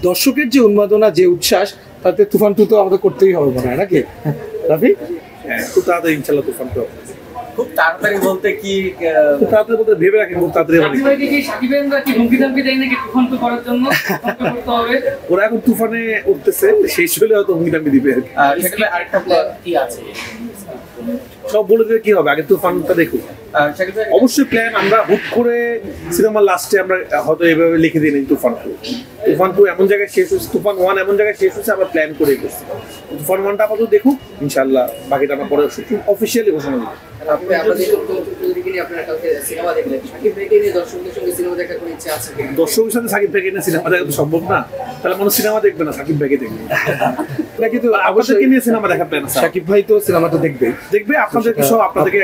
দর্শকের যে উন্মাদনা, যে উচ্ছ্বাস, তাতে তুফান 2 তো আমাদের করতেই হবে মনে হয়, নাকি রাফি? হ্যাঁ, খুব তাড়াতাড়ি ইনশাল্লাহ তুফান 2। খুব তাড়াতাড়ি বলতে কি খুব তাড়াতাড়ি বলতে ভেবে রাখেন, খুব তাড়াতাড়ি হবে। ওরা এখন তুফানে উঠতেছে, শেষ হলে হয়তো হুমকি দামকি দিবে। আরেকটা প্ল্যান কি আছে? সব বলে দিলে কি হবে, আগে তুফানটা দেখুন। অবশ্যই প্ল্যান, আমরা হুট করে সিনেমার লাস্টে আমরা হয়তো এভাবে লিখে দিই তুফান 2। তুফান 2 এমন জায়গায় শেষ হচ্ছে, তুফান 1 এমন জায়গায় শেষ হচ্ছে, আবার প্ল্যান করে করছি। তুফান 1টা আপাতত দেখুক, ইনশাআল্লাহ বাকিটা আমরা পরে অফিসিয়ালি ঘোষণা দিব। দর্শকের সাথে সাকিব ভাইকে নিয়ে সিনেমা দেখা তো সম্ভব না, তাহলে মানুষ সিনেমা দেখবে না, সাকিব ভাইকে দেখবে। এটা কিন্তু অবশ্যই নিয়ে সিনেমা দেখা প্ল্যান আছে। সাকিব ভাই তো সিনেমাটা দেখবে, আপনাদেরকে সব আপনাদেরকে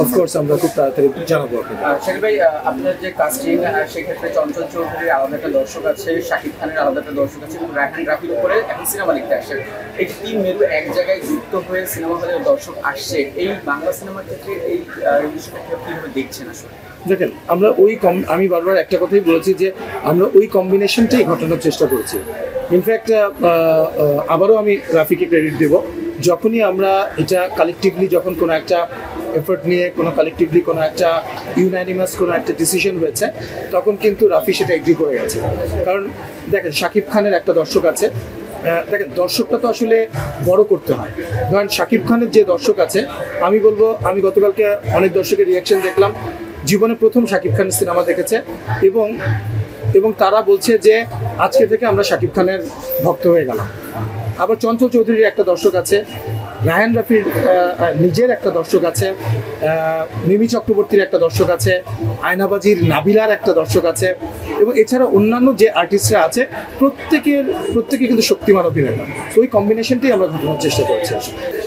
অফকোর্স আমরা খুব তাড়াতাড়ি জানাবো। শাকিব ভাই, আপনার যে কাস্টিং, সেক্ষেত্রে চঞ্চল চৌধুরীর আলাদা একটা দর্শক আছে, শাকিব খানের আলাদা একটা দর্শক আছে, এবং রায়হান রাফির উপরে এখন সিনেমা লিখতে আসে। এই যে তিন মেরু এক জায়গায় যুক্ত হয়ে সিনেমা হলে দর্শক আসছে, এই বাংলা সিনেমার ক্ষেত্রে এই বিষয়টা কিভাবে দেখছেন আসলে? দেখেন, আমরা আমি বারবার একটা কথাই বলেছি যে আমরা ওই কম্বিনেশনটাই ঘটানোর চেষ্টা করেছি। ইনফ্যাক্ট আবারও আমি রাফিকে ক্রেডিট দেব, যখনই আমরা এটা কালেকটিভলি, যখন কোনো একটা এফোর্ট নিয়ে কালেকটিভলি কোনো একটা ইউনানিমাস কোনো একটা ডিসিশন হয়েছে, তখন কিন্তু রাফি সেটা এগ্রি করে গেছে। কারণ দেখেন, শাকিব খানের একটা দর্শক আছে, দেখেন দর্শকটা তো আসলে বড় করতে হয়। ধরেন শাকিব খানের যে দর্শক আছে, আমি বলবো, আমি গতকালকে অনেক দর্শকের রিয়াকশন দেখলাম, জীবনে প্রথম শাকিব খানের সিনেমা দেখেছে, এবং তারা বলছে যে আজকে থেকে আমরা শাকিব খানের ভক্ত হয়ে গেলাম। আবার চঞ্চল চৌধুরীর একটা দর্শক আছে, রায়হান রাফির নিজের একটা দর্শক আছে, মিমি চক্রবর্তীর একটা দর্শক আছে, আয়নাবাজির নাবিলার একটা দর্শক আছে, এবং এছাড়া অন্যান্য যে আর্টিস্টরা আছে প্রত্যেকে কিন্তু শক্তিমান অভিনেতা। ওই কম্বিনেশনটাই আমরা ঘটানোর চেষ্টা করছি।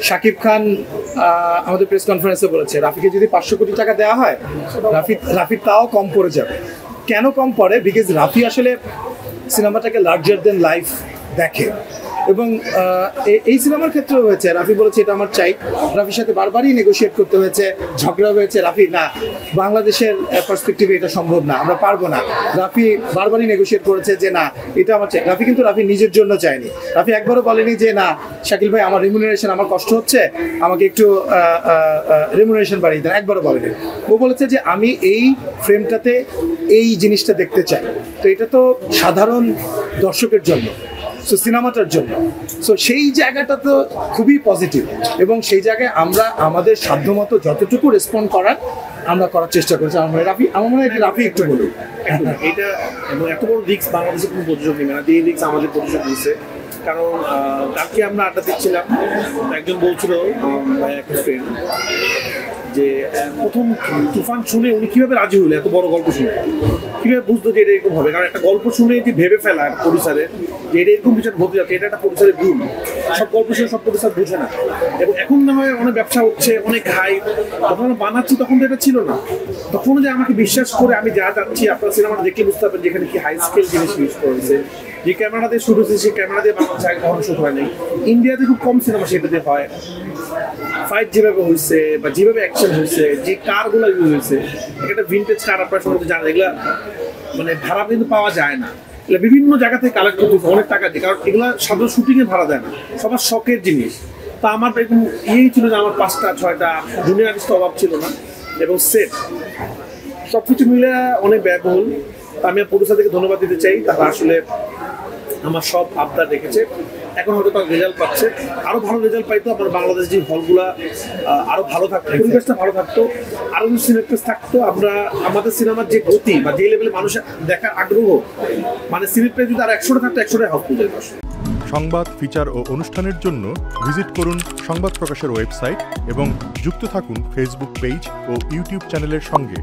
শাকিব খান আমাদের প্রেস কনফারেন্সে বলেছে, রাফিকে যদি 500 কোটি টাকা দেওয়া হয়, রাফির তাও কম পড়ে যাবে। কেন কম পড়ে? বিকজ রাফি আসলে সিনেমাটাকে লার্জার দেন লাইফ দেখে, এবং এই সিনেমার ক্ষেত্রেও হয়েছে। রাফি বলেছে এটা আমার চাই, রাফির সাথে বারবারই নেগোশিয়েট করতে হয়েছে, ঝগড়া হয়েছে। রাফি না, বাংলাদেশের পার্সপেক্টিভে এটা সম্ভব না, আমরা পারবো না। রাফি বারবারই নেগোশিয়েট করেছে যে না, এটা আমার চাই। রাফি কিন্তু রাফি নিজের জন্য চায়নি। রাফি একবারও বলেনি যে না শাকিল ভাই, আমার রেমুনারেশন, আমার কষ্ট হচ্ছে, আমাকে একটু রেমুনারেশন বাড়িয়ে দেন, একবারও বলেনি। ও বলেছে যে আমি এই ফ্রেমটাতে এই জিনিসটা দেখতে চাই। তো এটা তো সাধারণ দর্শকের জন্য, সো সিনেমাটার জন্য, সো সেই জায়গাটা তো খুবই পজিটিভ, এবং সেই জায়গায় আমরা আমাদের সাধ্যমতো যতটুকু রেসপন্ড আমরা করার চেষ্টা করছি। আমার মনে হয় রাফি একটু বলুন। এটা এত বড় রিস্ক বাংলাদেশের কোনো প্রযোজক নেবে না, এই রিস্ক আমাদের প্রযোজক নিচ্ছে। কারণ কালকে আমরা আড্ডা দিচ্ছিলাম, একজন বলছিল একটা ফ্রেন্ড যে প্রথম তুফান শুনে উনি কিভাবে রাজি হলো, এত বড় গল্প শুনে কিভাবে বুঝতো যে এটা এরকম হবে। কারণ একটা গল্প শুনে যে ভেবে ফেলা প্রডিউসারের যে এটা এরকম কিছু হতে যাচ্ছে, এটা একটা প্রডিউসারের ভুল। সব গল্প শুনে সব প্রডিউসার বুঝে না। এবং এখন না হয় অনেক ব্যবসা হচ্ছে, অনেক হাই, যখন আমরা বানাচ্ছি তখন তো এটা ছিল না। তখন যে আমাকে বিশ্বাস করে আমি যা যাচ্ছি, আপনার সিনেমাটা দেখলে বুঝতে পারবেন যেখানে কি হাই স্কেল জিনিস ইউজ করেছে, যে ক্যামেরা দিয়ে শুরু হয়েছে সেই ক্যামেরা দিয়ে বাংলাদেশ আগে কখনো শুট হয় নাই। ইন্ডিয়াতে খুব কম সিনেমা সেটাতে হয়। ফাইট যেভাবে হয়েছে বা যেভাবে অ্যাকশন হয়েছে, যে কারগুলো ইউজ হয়েছে, একটা ভিন্টেজ কার আপনার সম্বন্ধে জানেন, এগুলা মানে ভাড়া কিন্তু পাওয়া যায় না। এগুলো বিভিন্ন জায়গা থেকে কালেক্ট করতে অনেক টাকা দিয়ে, কারণ এগুলো সাধারণ শুটিংয়ে ভাড়া দেয় না, সবার শখের জিনিস। তা আমার এরকম ইয়েই ছিল যে আমার 5টা 6টা জুনিয়র আর্টিস্ট অভাব ছিল না, এবং সেট সব কিছু মিলে অনেক ব্যয়বহুল। আমি প্রডিউসারদেরকে ধন্যবাদ দিতে চাই, তারা আসলে আমার সব আবদার রেখেছে। এখন হয়তো তার রেজাল্ট পাচ্ছে, আরও ভালো রেজাল্ট পাইতো। আমার বাংলাদেশ যে হলগুলা আরও ভালো থাকতো, পরিবেশটা ভালো থাকতো, আরও কিছু সিনেপ্লেক্স থাকতো। আমরা আমাদের সিনেমার যে গতি বা যে লেভেলে মানুষের দেখার আগ্রহ, মানে সিনেপ্লেক্স যদি আর 100টা থাকতো, 100টাই হক খুঁজে পাস। সংবাদ, ফিচার ও অনুষ্ঠানের জন্য ভিজিট করুন সংবাদ প্রকাশের ওয়েবসাইট এবং যুক্ত থাকুন ফেসবুক পেজ ও ইউটিউব চ্যানেলের সঙ্গে।